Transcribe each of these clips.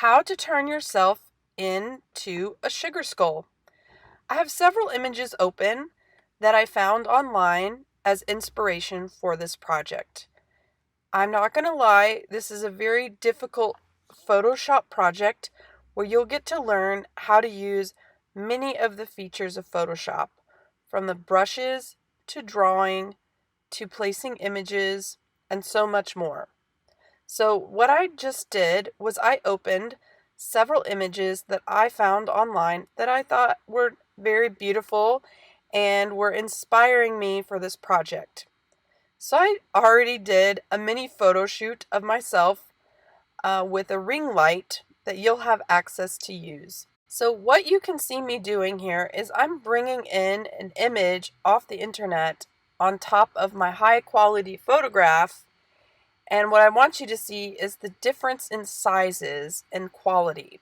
How to turn yourself into a sugar skull. I have several images open that I found online as inspiration for this project. I'm not going to lie, this is a very difficult Photoshop project where you'll get to learn how to use many of the features of Photoshop, from the brushes to drawing to placing images and so much more. So what I just did was I opened several images that I found online that I thought were very beautiful and were inspiring me for this project. So I already did a mini photo shoot of myself with a ring light that you'll have access to use. So what you can see me doing here is I'm bringing in an image off the internet on top of my high quality photograph, and what I want you to see is the difference in sizes and quality.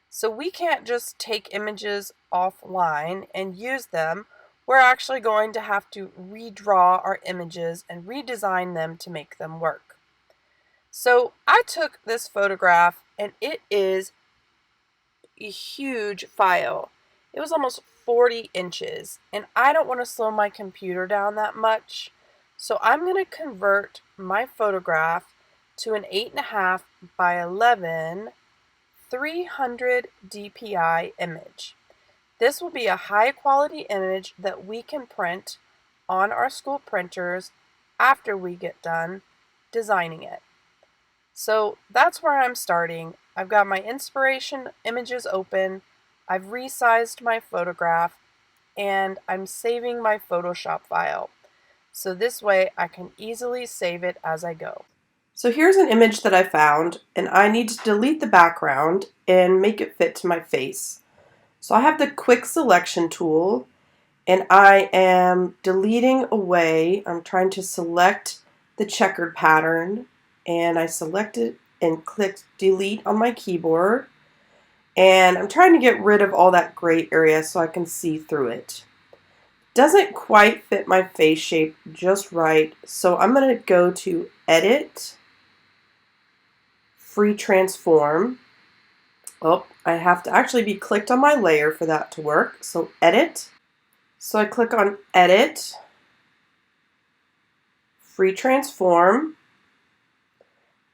So we can't just take images offline and use them. We're actually going to have to redraw our images and redesign them to make them work. So I took this photograph and it is a huge file. It was almost 40 inches, and I don't want to slow my computer down that much. So I'm going to convert my photograph to an 8.5 by 11 300 dpi image. This will be a high quality image that we can print on our school printers after we get done designing it. So that's where I'm starting. I've got my inspiration images open, I've resized my photograph, and I'm saving my Photoshop file. So this way I can easily save it as I go. So here's an image that I found, and I need to delete the background and make it fit to my face. So I have the quick selection tool, and I am deleting away. I'm trying to select the checkered pattern, and I select it and click delete on my keyboard, and I'm trying to get rid of all that gray area so I can see through it. Doesn't quite fit my face shape just right, so I'm going to go to Edit, Free Transform. Oh, I have to actually be clicked on my layer for that to work, so Edit. So I click on Edit, Free Transform,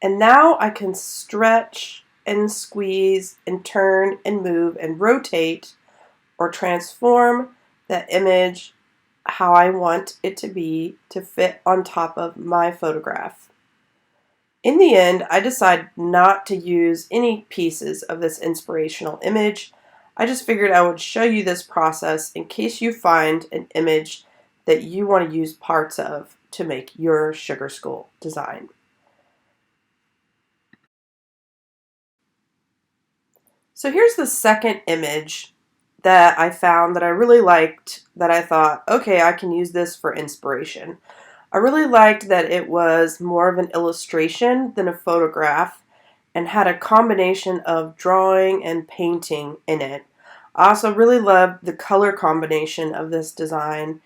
and now I can stretch and squeeze and turn and move and rotate or transform that image how I want it to be to fit on top of my photograph. In the end, I decided not to use any pieces of this inspirational image. I just figured I would show you this process in case you find an image that you want to use parts of to make your sugar skull design. So here's the second image that I found that I really liked, that I thought, okay, I can use this for inspiration. I really liked that it was more of an illustration than a photograph and had a combination of drawing and painting in it. I also really loved the color combination of this design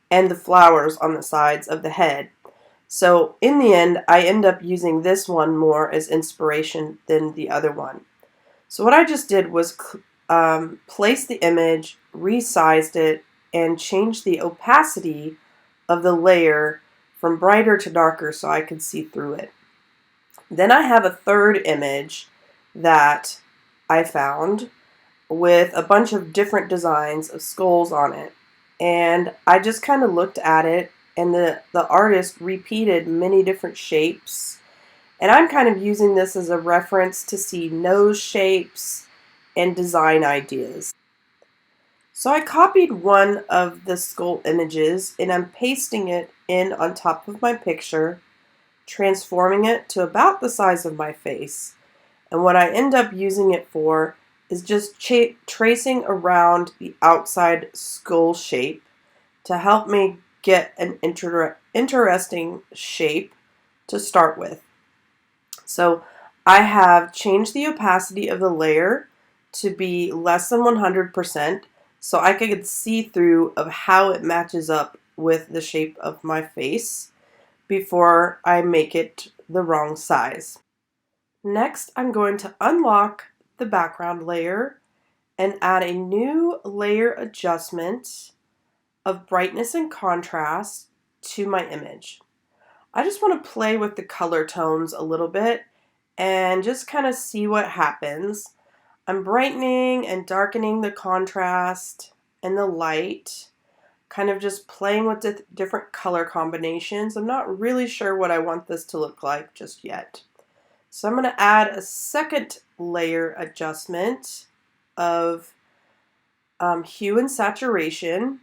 and the flowers on the sides of the head. So in the end, I end up using this one more as inspiration than the other one. So what I just did was place the image, resized it, and changed the opacity of the layer from brighter to darker so I could see through it. Then I have a third image that I found with a bunch of different designs of skulls on it. And I just kind of looked at it, and the artist repeated many different shapes. And I'm kind of using this as a reference to see nose shapes and design ideas. So I copied one of the skull images and I'm pasting it in on top of my picture, transforming it to about the size of my face. And what I end up using it for is just tracing around the outside skull shape to help me get an interesting shape to start with. So I have changed the opacity of the layer to be less than 100% so I could see through of how it matches up with the shape of my face before I make it the wrong size. Next, I'm going to unlock the background layer and add a new layer adjustment of brightness and contrast to my image. I just want to play with the color tones a little bit and just kind of see what happens. I'm brightening and darkening the contrast and the light, kind of just playing with the different color combinations. I'm not really sure what I want this to look like just yet. So I'm going to add a second layer adjustment of hue and saturation.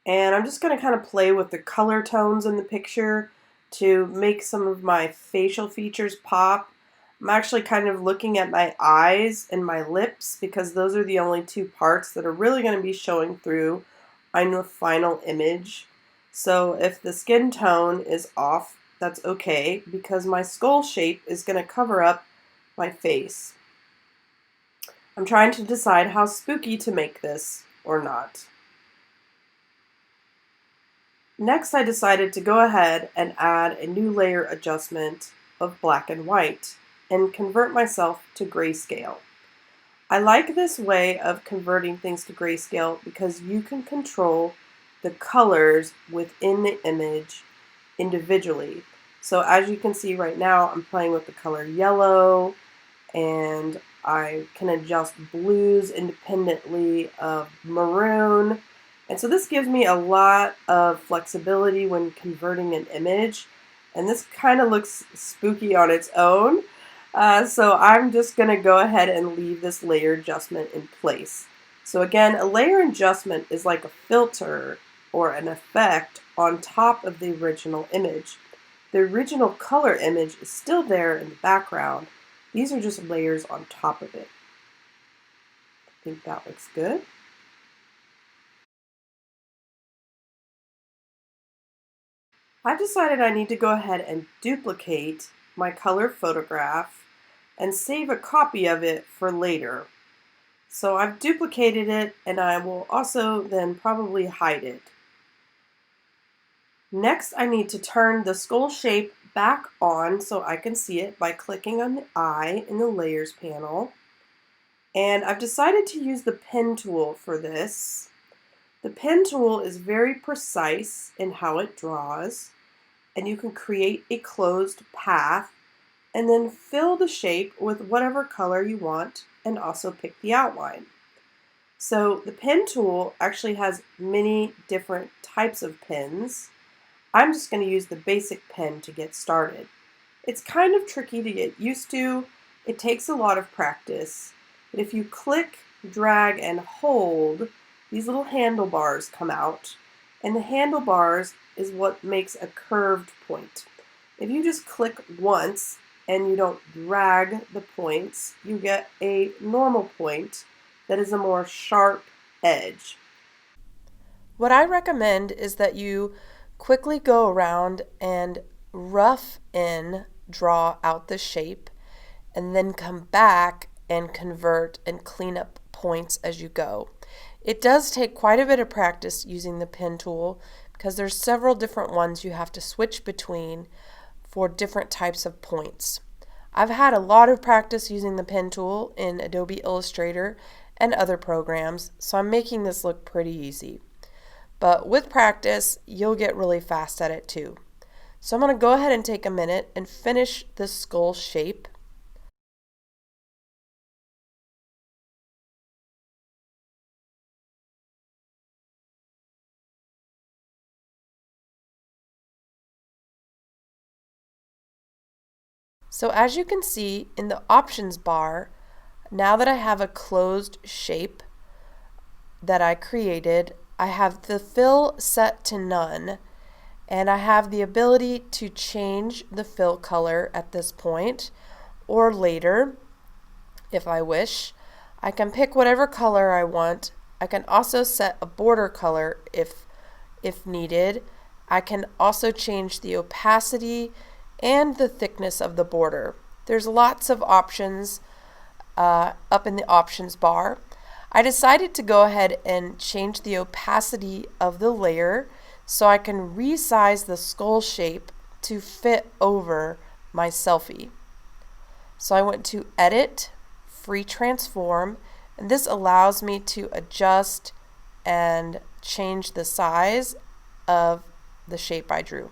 And I'm just going to kind of play with the color tones in the picture to make some of my facial features pop. I'm actually kind of looking at my eyes and my lips because those are the only two parts that are really going to be showing through on the final image. So if the skin tone is off, that's okay because my skull shape is going to cover up my face. I'm trying to decide how spooky to make this or not. Next, I decided to go ahead and add a new layer adjustment of black and white and convert myself to grayscale. I like this way of converting things to grayscale because you can control the colors within the image individually. So as you can see right now, I'm playing with the color yellow, and I can adjust blues independently of maroon. And so this gives me a lot of flexibility when converting an image. And this kind of looks spooky on its own. So I'm just going to go ahead and leave this layer adjustment in place. So again, a layer adjustment is like a filter or an effect on top of the original image. The original color image is still there in the background. These are just layers on top of it. I think that looks good. I've decided I need to go ahead and duplicate my color photograph and save a copy of it for later. So I've duplicated it, and I will also then probably hide it. Next, I need to turn the skull shape back on so I can see it by clicking on the eye in the layers panel. And I've decided to use the pen tool for this. The pen tool is very precise in how it draws, and you can create a closed path and then fill the shape with whatever color you want and also pick the outline. So the pen tool actually has many different types of pens. I'm just going to use the basic pen to get started. It's kind of tricky to get used to. It takes a lot of practice. But if you click, drag, and hold, these little handlebars come out. And the handlebars is what makes a curved point. If you just click once and you don't drag the points, you get a normal point that is a more sharp edge. What I recommend is that you quickly go around and rough in, draw out the shape, and then come back and convert and clean up points as you go. It does take quite a bit of practice using the pen tool because there's several different ones you have to switch between for different types of points. I've had a lot of practice using the pen tool in Adobe Illustrator and other programs, so I'm making this look pretty easy. But with practice, you'll get really fast at it too. So I'm going to go ahead and take a minute and finish this skull shape. So as you can see in the options bar, now that I have a closed shape that I created, I have the fill set to none, and I have the ability to change the fill color at this point or later if I wish. I can pick whatever color I want. I can also set a border color if needed. I can also change the opacity and the thickness of the border. There's lots of options up in the options bar. I decided to go ahead and change the opacity of the layer so I can resize the skull shape to fit over my selfie. So I went to Edit, Free Transform, and this allows me to adjust and change the size of the shape I drew.